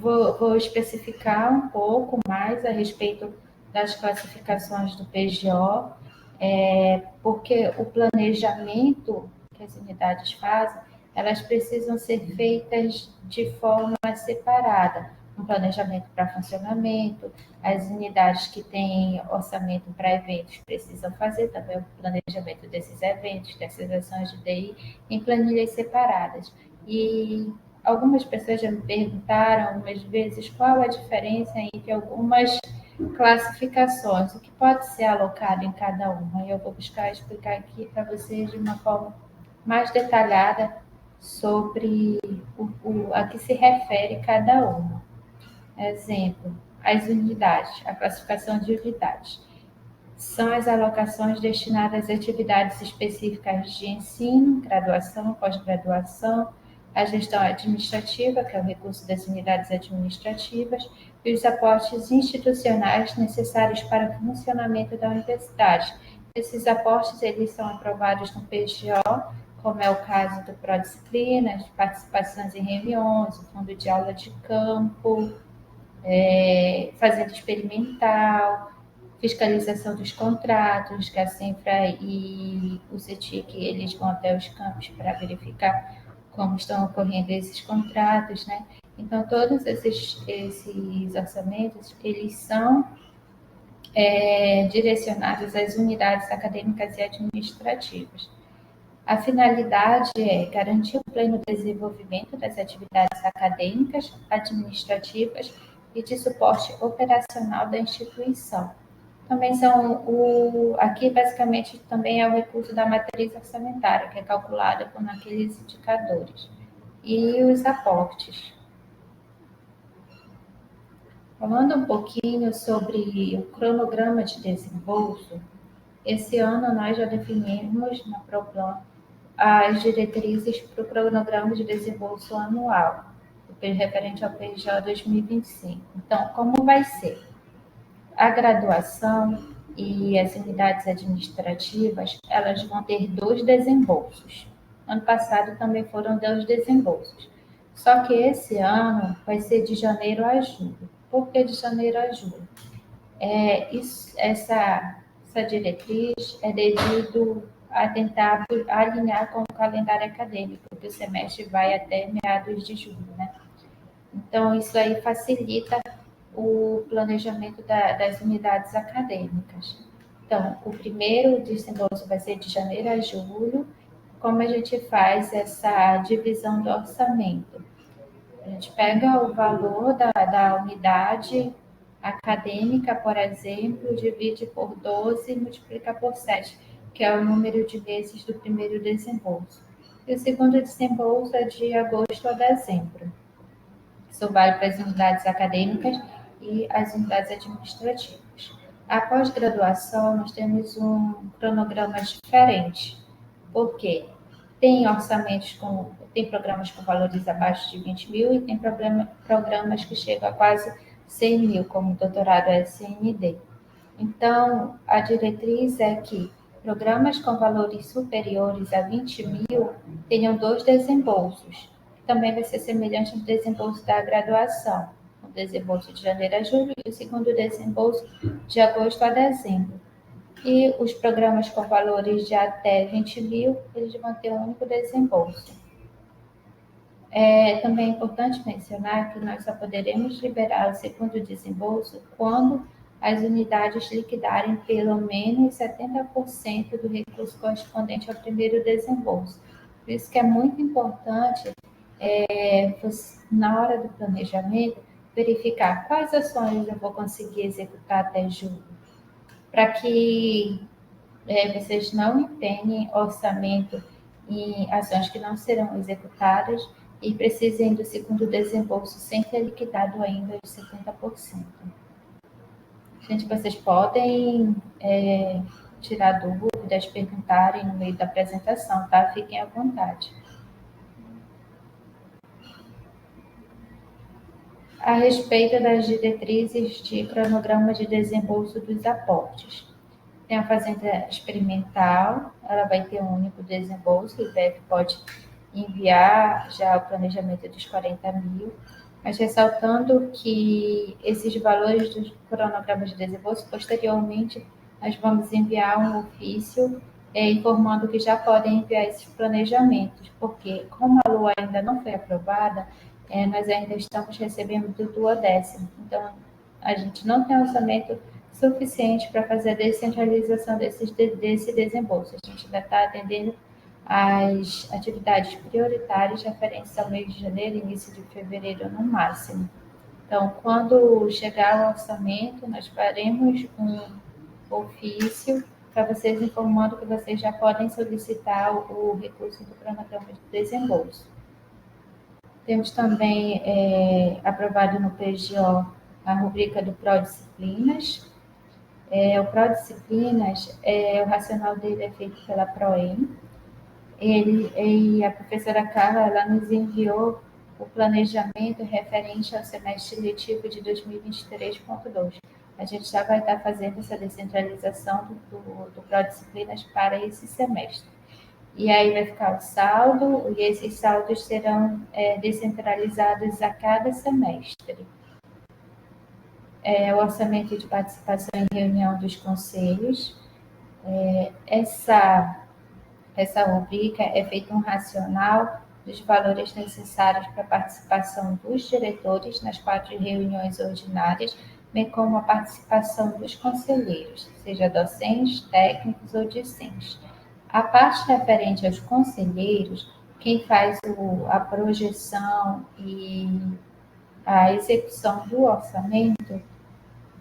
vou especificar um pouco mais a respeito das classificações do PGO, porque o planejamento que as unidades fazem, elas precisam ser feitas de forma separada. Um planejamento para funcionamento, as unidades que têm orçamento para eventos precisam fazer também o planejamento desses eventos, dessas ações de DI, em planilhas separadas. E algumas pessoas já me perguntaram algumas vezes qual a diferença entre algumas classificações, o que pode ser alocado em cada uma. E eu vou buscar explicar aqui para vocês de uma forma mais detalhada sobre a que se refere cada uma. Exemplo, as unidades, a classificação de unidades. São as alocações destinadas a atividades específicas de ensino, graduação, pós-graduação, a gestão administrativa, que é o recurso das unidades administrativas, e os aportes institucionais necessários para o funcionamento da universidade. Esses aportes eles são aprovados no PGO, como é o caso do Prodisciplinas, participações em reuniões, o fundo de aula de campo, fazenda experimental, fiscalização dos contratos, que a Senfra e o CETIC, eles vão até os campos para verificar como estão ocorrendo esses contratos, né? Então, todos esses orçamentos, eles são direcionados às unidades acadêmicas e administrativas. A finalidade é garantir o pleno desenvolvimento das atividades acadêmicas, administrativas e de suporte operacional da instituição. Também aqui basicamente também é o recurso da matriz orçamentária, que é calculada por aqueles indicadores. E os aportes. Falando um pouquinho sobre o cronograma de desembolso, esse ano nós já definimos na PROPLAN as diretrizes para o cronograma de desembolso anual, referente ao PJ 2025. Então, como vai ser? A graduação e as unidades administrativas, elas vão ter 2 desembolsos. Ano passado também foram 2 desembolsos. Só que esse ano vai ser de janeiro a julho. Por que de janeiro a julho? Essa diretriz é devido a tentar alinhar com o calendário acadêmico, que o semestre vai até meados de julho, né? Então, isso aí facilita o planejamento das unidades acadêmicas. Então, o primeiro desembolso vai ser de janeiro a julho. Como a gente faz essa divisão do orçamento? A gente pega o valor da unidade acadêmica, por exemplo, divide por 12 e multiplica por 7, que é o número de meses do primeiro desembolso. E o segundo desembolso é de agosto a dezembro. Isso vale para as unidades acadêmicas e as unidades administrativas. A pós-graduação, nós temos um cronograma diferente. Por quê? Tem tem programas com valores abaixo de 20 mil e tem programas que chegam a quase 100 mil, como o doutorado SND. Então, a diretriz é que programas com valores superiores a 20 mil tenham 2 desembolsos. Também vai ser semelhante ao desembolso da graduação, o desembolso de janeiro a julho e o segundo desembolso de agosto a dezembro. E os programas com valores de até 20 mil, eles vão ter um único desembolso. Também é importante mencionar que nós só poderemos liberar o segundo desembolso quando as unidades liquidarem pelo menos 70% do recurso correspondente ao primeiro desembolso. Por isso que é muito importante, na hora do planejamento, verificar quais ações eu vou conseguir executar até julho, para que vocês não empenhem orçamento em ações que não serão executadas e precisem do segundo desembolso sem ter liquidado ainda os 70%. Gente, vocês podem tirar dúvidas, perguntarem no meio da apresentação, tá? Fiquem à vontade. A respeito das diretrizes de cronograma de desembolso dos aportes. Tem a fazenda experimental, ela vai ter um único desembolso, o IPF pode enviar já o planejamento dos 40 mil. mas ressaltando que esses valores dos cronogramas de desembolso, posteriormente, nós vamos enviar um ofício informando que já podem enviar esses planejamentos, porque como a LOA ainda não foi aprovada, nós ainda estamos recebendo do duodécimo. Então, a gente não tem orçamento suficiente para fazer a descentralização desse desembolso. A gente ainda está atendendo as atividades prioritárias referentes ao mês de janeiro e início de fevereiro no máximo. Então, quando chegar o orçamento, nós faremos um ofício para vocês informando que vocês já podem solicitar o recurso do cronograma de desembolso. Temos também aprovado no PGO a rubrica do Prodisciplinas. O Prodisciplinas, o racional dele é feito pela PROEM. E a professora Carla, ela nos enviou o planejamento referente ao semestre letivo de 2023.2. A gente já vai estar fazendo essa descentralização do Prodisciplinas para esse semestre. E aí vai ficar o saldo, e esses saldos serão descentralizados a cada semestre. O orçamento de participação em reunião dos conselhos. Essa rubrica é feito um racional dos valores necessários para a participação dos diretores nas 4 reuniões ordinárias, bem como a participação dos conselheiros, seja docentes, técnicos ou discentes. A parte referente aos conselheiros, quem faz a projeção e a execução do orçamento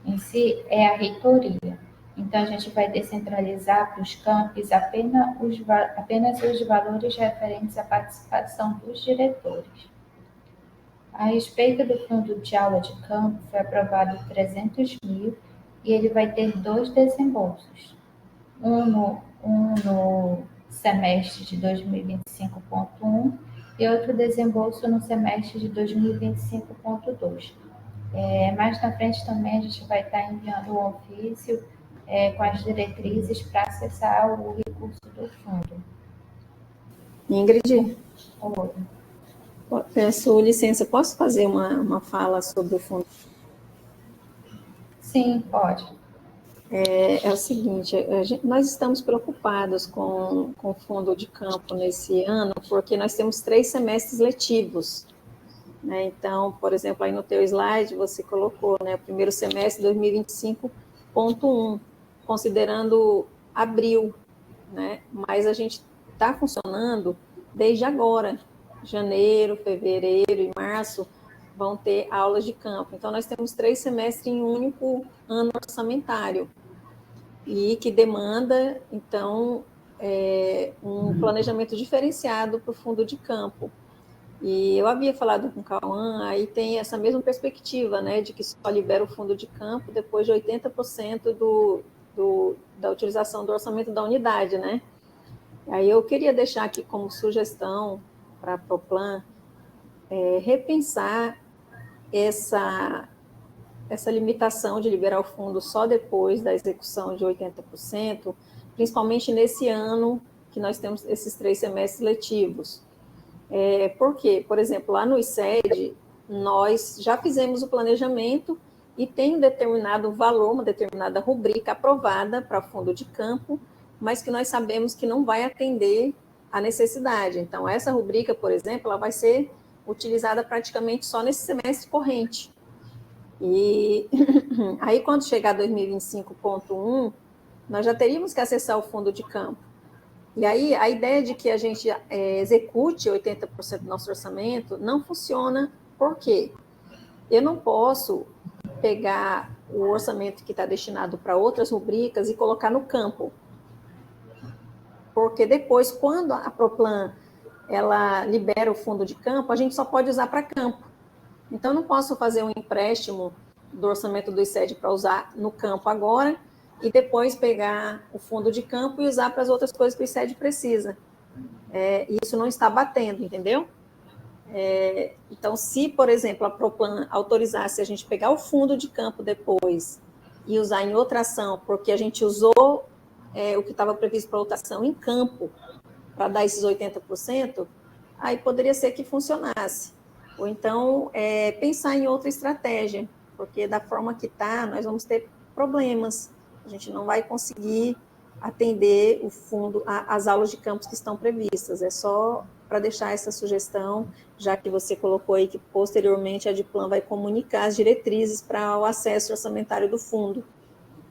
em si é a reitoria. Então, a gente vai descentralizar para os campos apenas os valores referentes à participação dos diretores. A respeito do fundo de aula de campo, foi aprovado 300 mil e ele vai ter 2 desembolsos. Um no semestre de 2025.1 e outro desembolso no semestre de 2025.2. Mais na frente também a gente vai estar enviando um ofício com as diretrizes para acessar o recurso do fundo. Ingrid? Oi. Peço licença, posso fazer uma fala sobre o fundo? Sim, pode. É o seguinte, nós estamos preocupados com o fundo de campo nesse ano, porque nós temos 3 semestres letivos. Né? Então, por exemplo, aí no teu slide você colocou, né, o primeiro semestre 2025.1, considerando abril, né? Mas a gente está funcionando desde agora, janeiro, fevereiro e março vão ter aulas de campo. Então, nós temos 3 semestres em um único ano orçamentário e que demanda, então, um planejamento diferenciado para o fundo de campo. E eu havia falado com o Cauã, aí tem essa mesma perspectiva, né, de que só libera o fundo de campo depois de 80% da utilização do orçamento da unidade, né? Aí eu queria deixar aqui como sugestão para a Proplan repensar essa limitação de liberar o fundo só depois da execução de 80%, principalmente nesse ano que nós temos esses 3 semestres letivos. Por quê? Por exemplo, lá no ICED, nós já fizemos o planejamento e tem um determinado valor, uma determinada rubrica aprovada para fundo de campo, mas que nós sabemos que não vai atender à necessidade. Então, essa rubrica, por exemplo, ela vai ser utilizada praticamente só nesse semestre corrente. E aí, quando chegar 2025.1, nós já teríamos que acessar o fundo de campo. E aí, a ideia de que a gente execute 80% do nosso orçamento não funciona. Por quê? Eu não posso pegar o orçamento que está destinado para outras rubricas e colocar no campo. Porque depois, quando a Proplan ela libera o fundo de campo, a gente só pode usar para campo. Então, eu não posso fazer um empréstimo do orçamento do ICED para usar no campo agora e depois pegar o fundo de campo e usar para as outras coisas que o ICED precisa. Isso não está batendo, entendeu? Então, se, por exemplo, a Proplan autorizasse a gente pegar o fundo de campo depois e usar em outra ação, porque a gente usou o que estava previsto para outra ação em campo, para dar esses 80%, aí poderia ser que funcionasse. Ou então, pensar em outra estratégia, porque da forma que está, nós vamos ter problemas. A gente não vai conseguir atender o fundo, as aulas de campus que estão previstas. É só para deixar essa sugestão, já que você colocou aí que posteriormente a Adiplan vai comunicar as diretrizes para o acesso orçamentário do fundo.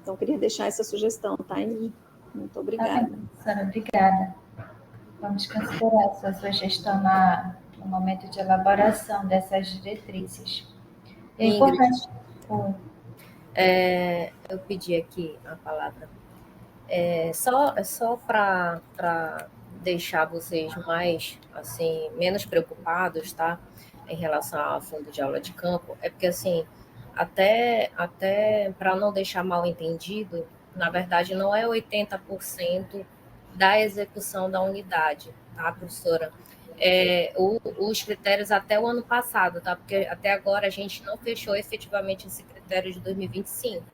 Então, queria deixar essa sugestão, tá, Ingrid? Muito Tá bem, obrigada. professora, obrigada. Vamos considerar essa sugestão no momento de elaboração dessas diretrizes. É Ingrid, importante. eu pedi aqui a palavra. Só para deixar vocês mais, assim, menos preocupados, tá? Em relação ao fundo de aula de campo, é porque, assim, até para não deixar mal entendido, na verdade, não é 80% da execução da unidade, tá, professora? Os critérios até o ano passado, tá? Porque até agora a gente não fechou efetivamente esse critério de 2025,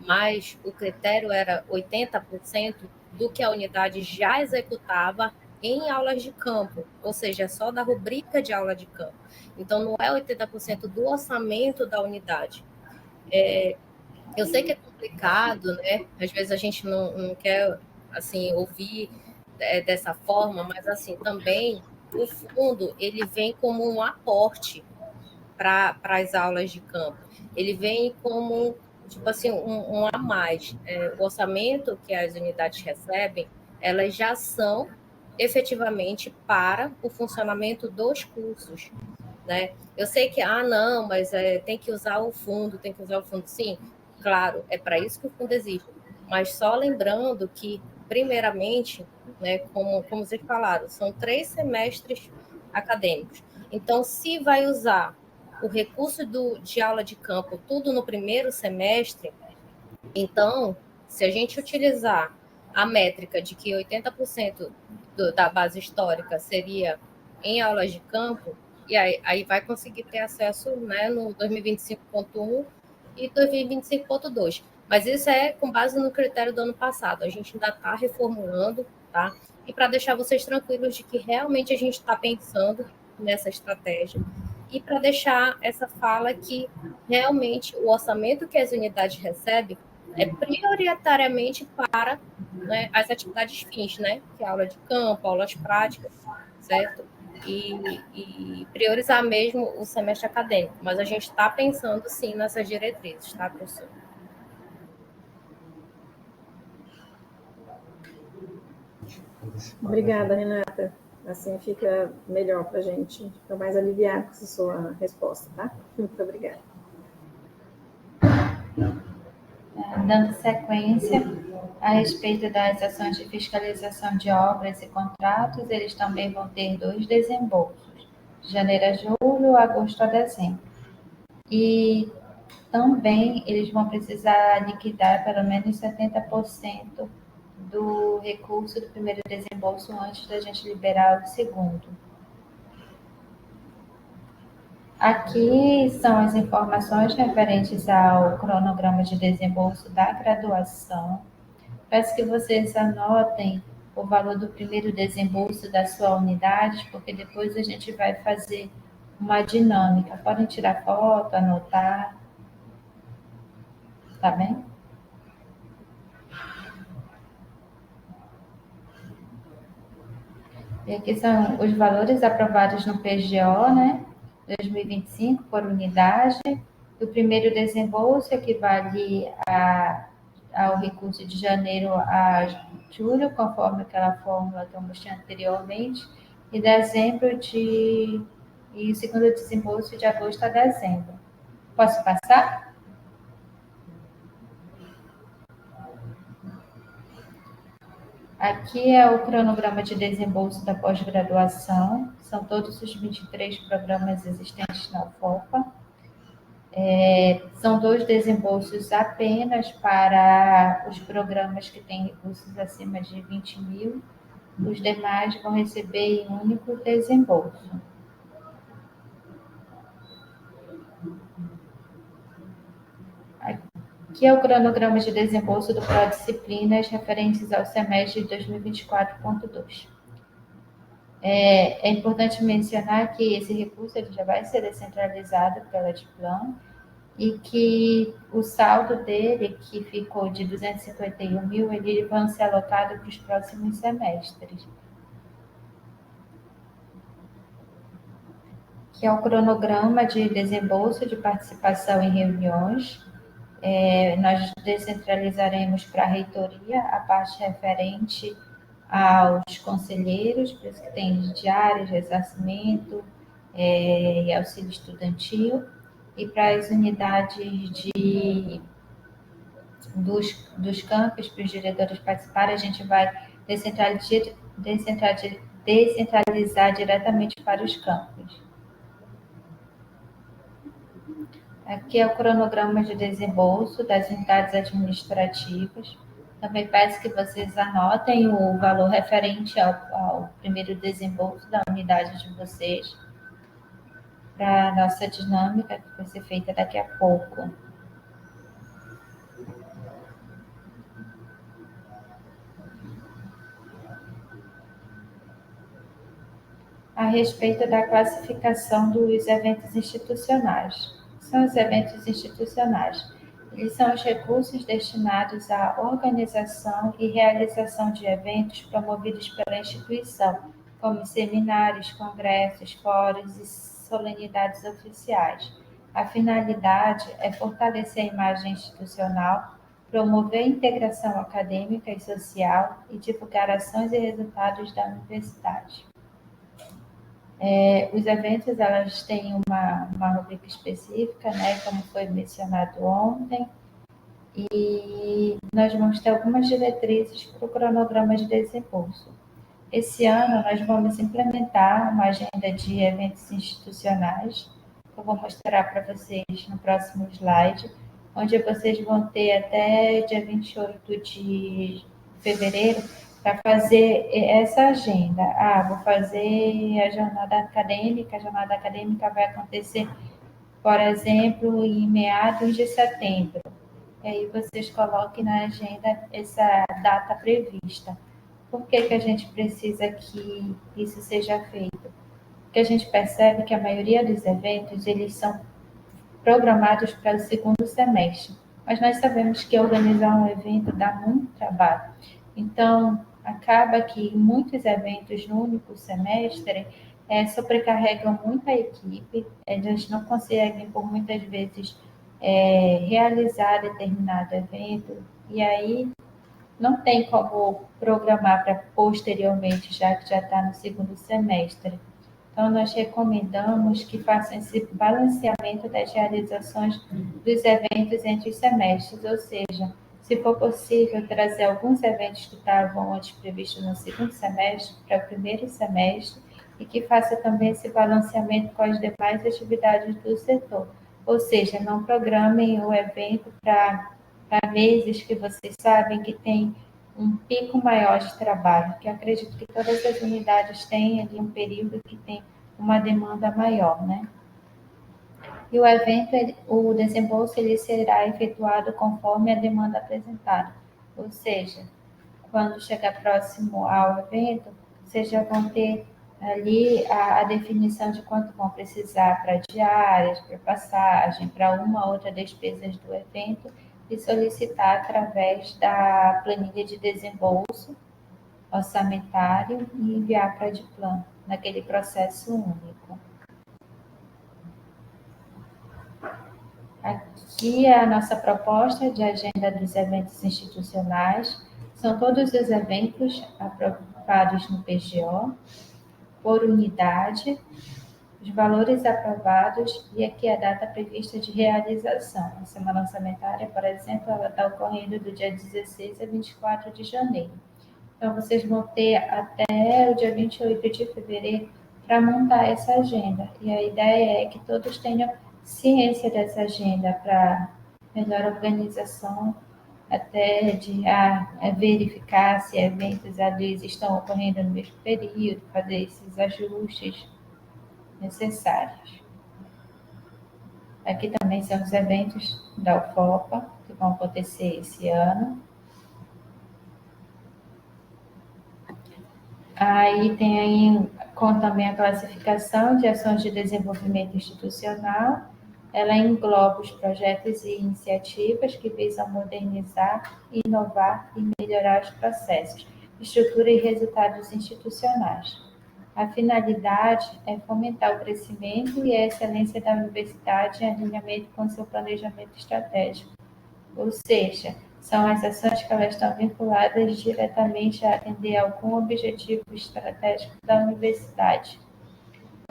mas o critério era 80% do que a unidade já executava em aulas de campo, ou seja, só da rubrica de aula de campo. Então, não é 80% do orçamento da unidade. Eu sei que é complicado, né? Às vezes a gente não quer, assim, ouvir dessa forma, mas, assim, também o fundo, ele vem como um aporte para as aulas de campo. Ele vem como, tipo assim, um a mais. O orçamento que as unidades recebem, elas já são efetivamente para o funcionamento dos cursos, né? Eu sei que, não, mas tem que usar o fundo, tem que usar o fundo. Sim, claro, é para isso que o fundo existe. Mas só lembrando que, primeiramente, né, como vocês falaram, são 3 semestres acadêmicos. Então, se vai usar o recurso de aula de campo tudo no primeiro semestre, então, se a gente utilizar a métrica de que 80% da base histórica seria em aulas de campo, e aí vai conseguir ter acesso, né, no 2025.1 e 2025.2. Mas isso é com base no critério do ano passado. A gente ainda está reformulando, tá? E para deixar vocês tranquilos de que realmente a gente está pensando nessa estratégia. E para deixar essa fala que realmente o orçamento que as unidades recebem é prioritariamente para, né, as atividades fins, né? Que é aula de campo, aulas práticas, certo? E priorizar mesmo o semestre acadêmico. Mas a gente está pensando, sim, nessas diretrizes, tá, professor? Obrigada, Renata. Assim fica melhor para a gente, fica mais aliviado com essa sua resposta, tá? Muito obrigada. Dando sequência a respeito das ações de fiscalização de obras e contratos, eles também vão ter 2 desembolsos, de janeiro a julho, agosto a dezembro. E também eles vão precisar liquidar pelo menos 70% do recurso do primeiro desembolso antes da gente liberar o segundo. Aqui são as informações referentes ao cronograma de desembolso da graduação. Peço que vocês anotem o valor do primeiro desembolso da sua unidade, porque depois a gente vai fazer uma dinâmica. Podem tirar foto, anotar, tá bem? E aqui são os valores aprovados no PGO, né? 2025 por unidade. O primeiro desembolso equivale ao recurso de janeiro a julho, conforme aquela fórmula que eu mostrei anteriormente, e e o segundo desembolso de agosto a dezembro. Posso passar? Aqui é o cronograma de desembolso da pós-graduação. São todos os 23 programas existentes na UFOPA. São 2 desembolsos apenas para os programas que têm recursos acima de 20 mil. Os demais vão receber em um único desembolso. Aqui é o cronograma de desembolso do Prodisciplinas referentes ao semestre de 2024.2. É importante mencionar que esse recurso ele já vai ser descentralizado pela Adplan e que o saldo dele, que ficou de 251 mil, ele vai ser alocado para os próximos semestres. Que é o cronograma de desembolso de participação em reuniões. Nós descentralizaremos para a reitoria a parte referente aos conselheiros, por isso que tem diários, ressarcimento e auxílio estudantil, e para as unidades dos campos, para os diretores participarem, a gente vai descentralizar diretamente para os campos. Aqui é o cronograma de desembolso das unidades administrativas. Também peço que vocês anotem o valor referente ao primeiro desembolso da unidade de vocês, para a nossa dinâmica, que vai ser feita daqui a pouco. A respeito da classificação dos eventos institucionais. São os eventos institucionais. Eles são os recursos destinados à organização e realização de eventos promovidos pela instituição, como seminários, congressos, fóruns e solenidades oficiais. A finalidade é fortalecer a imagem institucional, promover a integração acadêmica e social e divulgar ações e resultados da universidade. Os eventos, elas têm uma rubrica específica, né, como foi mencionado ontem, e nós vamos ter algumas diretrizes para o cronograma de desembolso. Esse ano, nós vamos implementar uma agenda de eventos institucionais, que eu vou mostrar para vocês no próximo slide, onde vocês vão ter até dia 28 de fevereiro para fazer essa agenda. Vou fazer a jornada acadêmica vai acontecer, por exemplo, em meados de setembro. E aí vocês coloquem na agenda essa data prevista. Por que a gente precisa que isso seja feito? Porque a gente percebe que a maioria dos eventos, eles são programados para o segundo semestre. Mas nós sabemos que organizar um evento dá muito trabalho. Então, acaba que muitos eventos no único semestre sobrecarregam muito a equipe, eles não conseguem, por muitas vezes, realizar determinado evento, e aí não tem como programar para posteriormente, já que já está no segundo semestre. Então, nós recomendamos que façam esse balanceamento das realizações dos eventos entre os semestres, ou seja, se for possível, trazer alguns eventos que estavam antes previstos no segundo semestre para o primeiro semestre e que faça também esse balanceamento com as demais atividades do setor. Ou seja, não programem o evento para meses que vocês sabem que tem um pico maior de trabalho, que eu acredito que todas as unidades têm ali um período que tem uma demanda maior, né? E o evento, o desembolso, ele será efetuado conforme a demanda apresentada, ou seja, quando chegar próximo ao evento, vocês já vão ter ali a definição de quanto vão precisar para diárias, para passagem, para uma ou outra despesas do evento, e solicitar através da planilha de desembolso orçamentário e enviar para a Adplan, naquele processo único. Aqui é a nossa proposta de agenda dos eventos institucionais. São todos os eventos aprovados no PGO, por unidade, os valores aprovados e aqui a data prevista de realização. A semana orçamentária, por exemplo, ela está ocorrendo do dia 16 a 24 de janeiro. Então, vocês vão ter até o dia 28 de fevereiro para montar essa agenda. E a ideia é que todos tenham ciência dessa agenda para melhor organização, até de verificar se eventos ali estão ocorrendo no mesmo período, fazer esses ajustes necessários. Aqui também são os eventos da UFOPA, que vão acontecer esse ano. Aí tem aí também a classificação de ações de desenvolvimento institucional. Ela engloba os projetos e iniciativas que visam modernizar, inovar e melhorar os processos, estrutura e resultados institucionais. A finalidade é fomentar o crescimento e a excelência da universidade em alinhamento com seu planejamento estratégico, ou seja, são as ações que elas estão vinculadas diretamente a atender algum objetivo estratégico da universidade.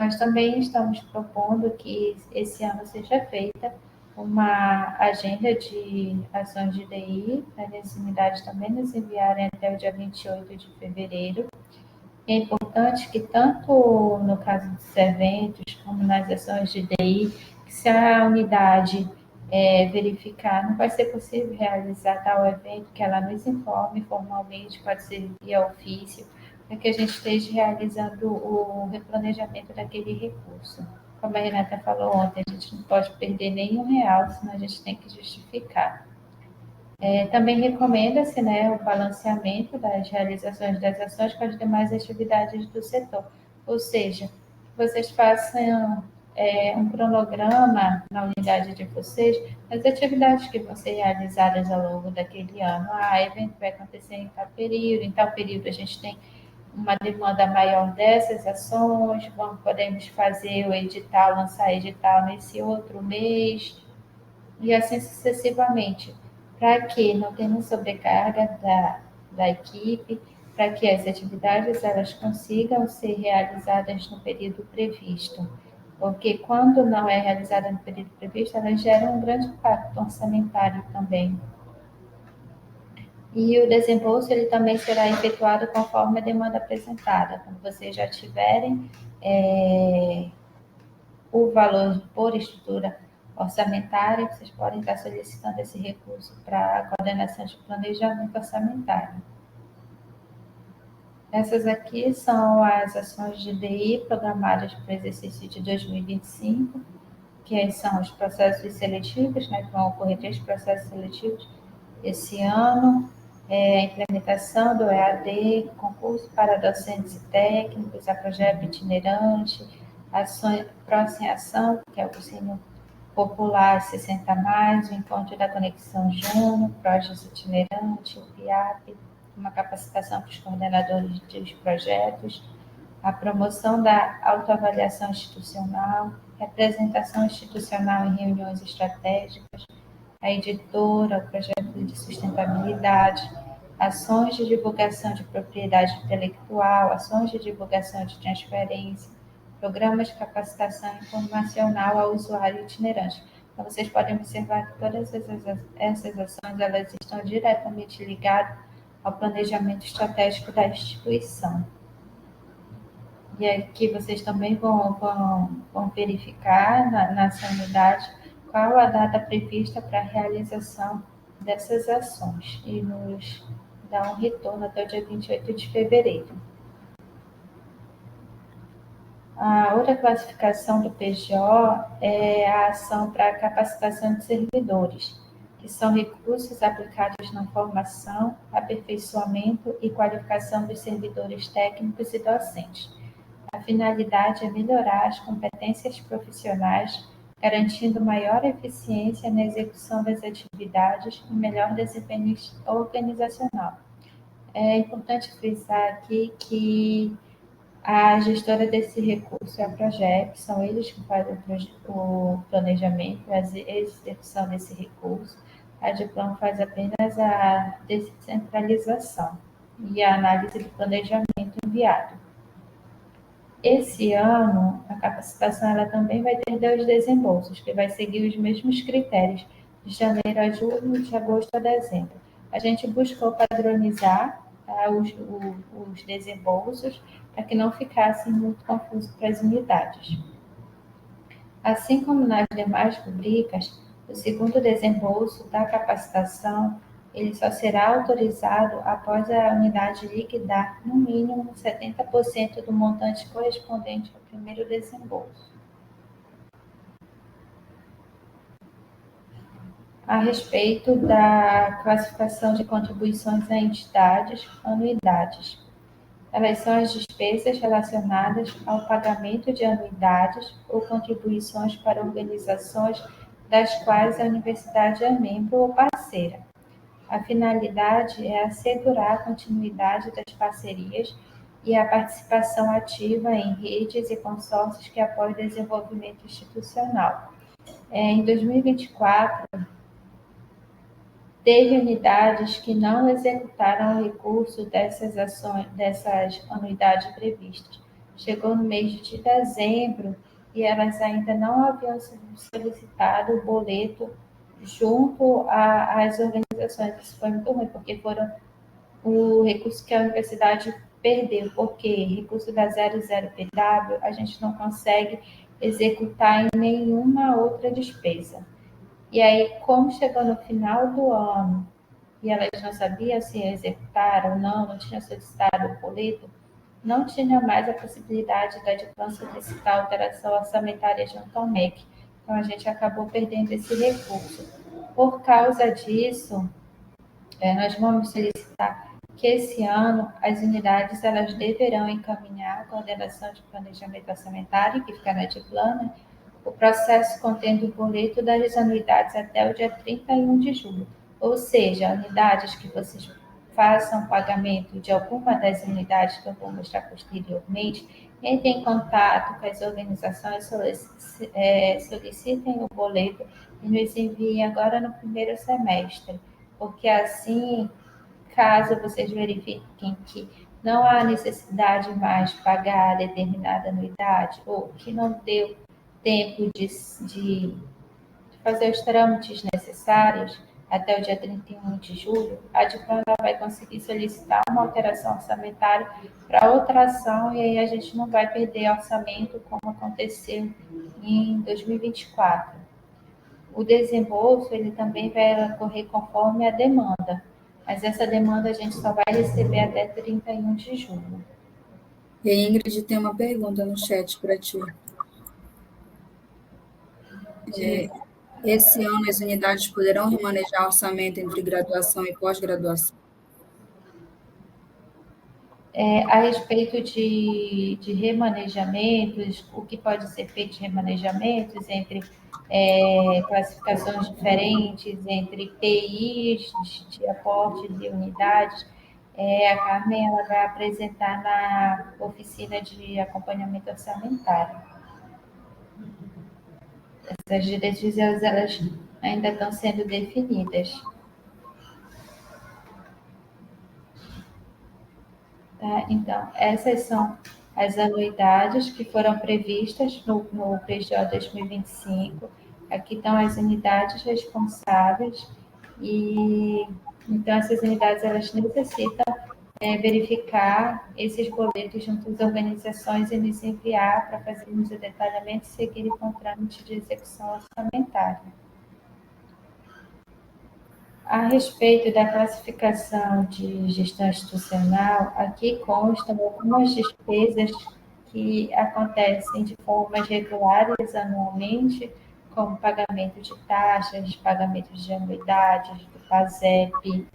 Nós também estamos propondo que esse ano seja feita uma agenda de ações de DI, as unidades também nos enviarem até o dia 28 de fevereiro. É importante que, tanto no caso dos eventos, como nas ações de DI, que se a unidade verificar, não vai ser possível realizar tal evento, que ela nos informe formalmente, pode ser via ofício, para que a gente esteja realizando o replanejamento daquele recurso. Como a Renata falou ontem, a gente não pode perder nenhum real, senão a gente tem que justificar. Também recomenda-se, né, o balanceamento das realizações das ações com as demais atividades do setor, ou seja, vocês façam um cronograma na unidade de vocês das atividades que vão ser realizadas ao longo daquele ano. O evento vai acontecer em em tal período a gente tem uma demanda maior dessas ações, podemos fazer o edital, lançar edital nesse outro mês, e assim sucessivamente, para que não tenha sobrecarga da equipe, para que as atividades elas consigam ser realizadas no período previsto. Porque quando não é realizada no período previsto, elas geram um grande impacto orçamentário também. E o desembolso ele também será efetuado conforme a demanda apresentada. Quando vocês já tiverem o valor por estrutura orçamentária, vocês podem estar solicitando esse recurso para a coordenação de planejamento orçamentário. Essas aqui são as ações de DI programadas para o exercício de 2025, que são os processos seletivos, né, que vão ocorrer 3 processos seletivos esse ano, a implementação do EAD, concurso para docentes e técnicos, a projeto itinerante, ações Próxima Ação, que é o cursinho popular 60+, o encontro da Conexão Júnior, projetos itinerante, o PIAP, uma capacitação para os coordenadores dos projetos, a promoção da autoavaliação institucional, representação institucional em reuniões estratégicas, a editora, o projeto de sustentabilidade, ações de divulgação de propriedade intelectual, ações de divulgação de transferência, programas de capacitação informacional ao usuário itinerante. Então, vocês podem observar que todas essas ações elas estão diretamente ligadas ao planejamento estratégico da instituição. E aqui vocês também vão verificar na sua unidade qual a data prevista para a realização dessas ações e nos dá um retorno até o dia 28 de fevereiro. A outra classificação do PGO é a ação para capacitação de servidores, que são recursos aplicados na formação, aperfeiçoamento e qualificação dos servidores técnicos e docentes. A finalidade é melhorar as competências profissionais, garantindo maior eficiência na execução das atividades e melhor desempenho organizacional. É importante frisar aqui que a gestora desse recurso é a Progep, são eles que fazem o planejamento, a execução desse recurso. A Diplom faz apenas a descentralização e a análise do planejamento enviado. Esse ano, a capacitação ela também vai ter 2 desembolsos, que vai seguir os mesmos critérios, de janeiro a julho e de agosto a dezembro. A gente buscou padronizar os desembolsos para que não ficasse muito confuso para as unidades. Assim como nas demais rubricas, o segundo desembolso da capacitação ele só será autorizado após a unidade liquidar, no mínimo, 70% do montante correspondente ao primeiro desembolso. A respeito da classificação de contribuições a entidades, anuidades. Elas são as despesas relacionadas ao pagamento de anuidades ou contribuições para organizações das quais a universidade é membro ou parceira. A finalidade é assegurar a continuidade das parcerias e a participação ativa em redes e consórcios que apoiam o desenvolvimento institucional. Em 2024, teve unidades que não executaram o recurso dessas anuidades previstas. Chegou no mês de dezembro e elas ainda não haviam solicitado o boleto junto às organizações. Isso foi muito ruim, porque foram o recurso que a universidade perdeu, porque recurso da 00PW a gente não consegue executar em nenhuma outra despesa. E aí, como chegou no final do ano e elas não sabiam se executaram ou não tinham solicitado o boleto, não tinha mais a possibilidade da DIPLAN solicitar alteração orçamentária junto ao MEC. Então, a gente acabou perdendo esse recurso. Por causa disso, nós vamos solicitar que esse ano as unidades elas deverão encaminhar a coordenação de planejamento orçamentário, que fica na DIPLAN, né? O processo contendo o boleto das anuidades até o dia 31 de julho. Ou seja, unidades que vocês façam pagamento de alguma das unidades que eu vou mostrar posteriormente, entrem em contato com as organizações, solicitem o boleto e nos enviem agora no primeiro semestre, porque assim, caso vocês verifiquem que não há necessidade mais de pagar determinada anuidade ou que não deu tempo de fazer os trâmites necessários até o dia 31 de julho, a DIPLAN vai conseguir solicitar uma alteração orçamentária para outra ação e aí a gente não vai perder orçamento como aconteceu em 2024. O desembolso ele também vai ocorrer conforme a demanda, mas essa demanda a gente só vai receber até 31 de julho. E a Ingrid tem uma pergunta no chat para ti. Esse ano, as unidades poderão remanejar orçamento entre graduação e pós-graduação? A respeito de remanejamentos, o que pode ser feito de remanejamentos entre classificações diferentes, entre PIs de aportes e unidades, a Carmen ela vai apresentar na oficina de acompanhamento orçamentário. Essas diretrizes elas ainda estão sendo definidas. Tá? Então, essas são as anuidades que foram previstas no PGO 2025. Aqui estão as unidades responsáveis e então essas unidades elas necessitam verificar esses boletos junto às organizações e nos enviar para fazermos o detalhamento e seguir com o trâmite de execução orçamentária. A respeito da classificação de gestão institucional, aqui constam algumas despesas que acontecem de formas regulares anualmente, como pagamento de taxas, pagamento de anuidades, do PASEP,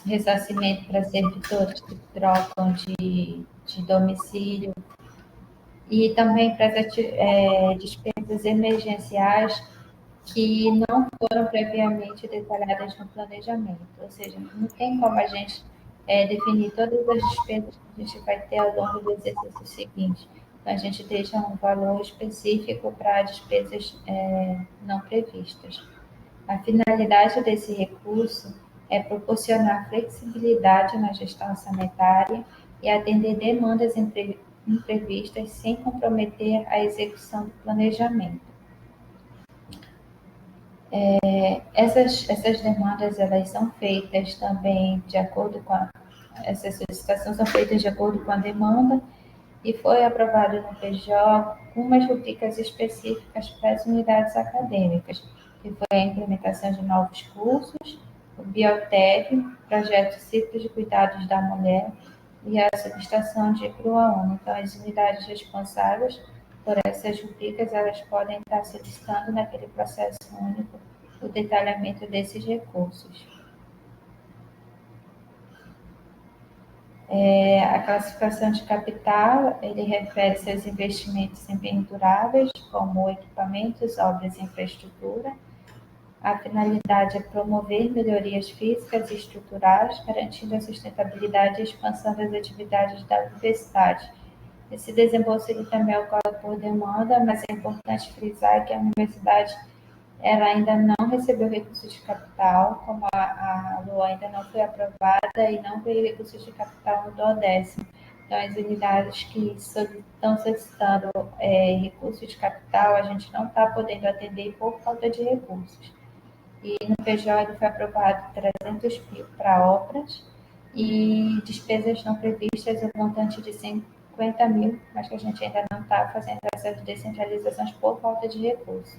ressarcimento para servidores que trocam de domicílio, e também para as despesas emergenciais que não foram previamente detalhadas no planejamento. Ou seja, não tem como a gente definir todas as despesas que a gente vai ter ao longo do exercício seguinte. Então, a gente deixa um valor específico para despesas não previstas. A finalidade desse recurso é proporcionar flexibilidade na gestão orçamentária e atender demandas imprevistas sem comprometer a execução do planejamento. Essas demandas elas são feitas também de acordo com essas solicitações são feitas de acordo com a demanda e foi aprovado no PJ umas rubricas específicas para as unidades acadêmicas, que foi a implementação de novos cursos, o Biotec, projeto Ciclo de Cuidados da Mulher e a subestação de Cruaúna. Então, as unidades responsáveis por essas rubricas, elas podem estar solicitando naquele processo único o detalhamento desses recursos. A classificação de capital, ele refere-se aos investimentos em bens duráveis, como equipamentos, obras e infraestrutura. A finalidade é promover melhorias físicas e estruturais, garantindo a sustentabilidade e expansão das atividades da universidade. Esse desembolso ele também ocorre por demanda, mas é importante frisar que a universidade ela ainda não recebeu recursos de capital, como a LOA ainda não foi aprovada e não veio recursos de capital no DODESIM. Então, as unidades que estão solicitando recursos de capital, a gente não está podendo atender por falta de recursos. E no PJ foi aprovado 300 mil para obras e despesas não previstas, o montante de 50 mil, mas que a gente ainda não está fazendo essas descentralizações por falta de recursos.